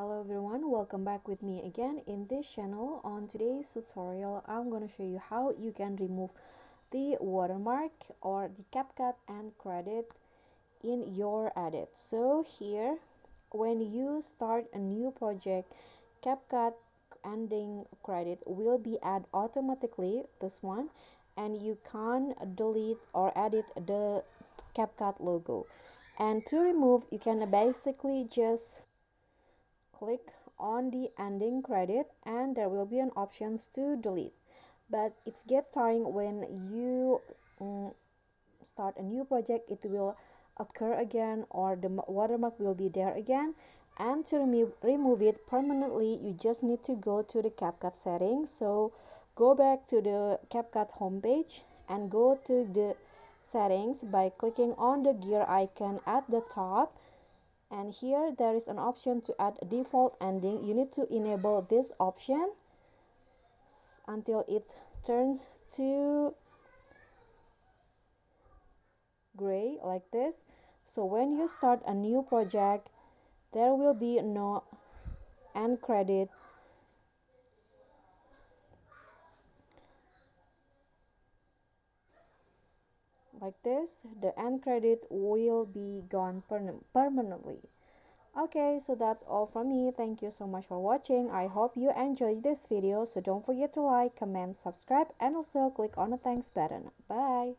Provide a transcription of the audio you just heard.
Hello everyone, welcome back with me again in this channel. On today's tutorial, I'm going to show you how you can remove the watermark or the CapCut and credit in your edit. So here, when you start a new project, CapCut ending credit will be added automatically, this one, and you can't delete or edit the CapCut logo. And to remove, you can basically just click on the ending credit and there will be an options to delete, but it gets tiring when you start a new project. It will occur again or the watermark will be there again, and to remove it permanently you just need to go to the CapCut settings. So go back to the CapCut homepage and go to the settings by clicking on the gear icon at the top, and here there is an option to add a default ending. You need to enable this option until it turns to gray like this. So when you start a new project, there will be no end credit like this. The end credit will be gone permanently. Okay, so that's all from me. Thank you so much for watching. I hope you enjoyed this video. So don't forget to like, comment, subscribe, and also click on the thanks button. Bye.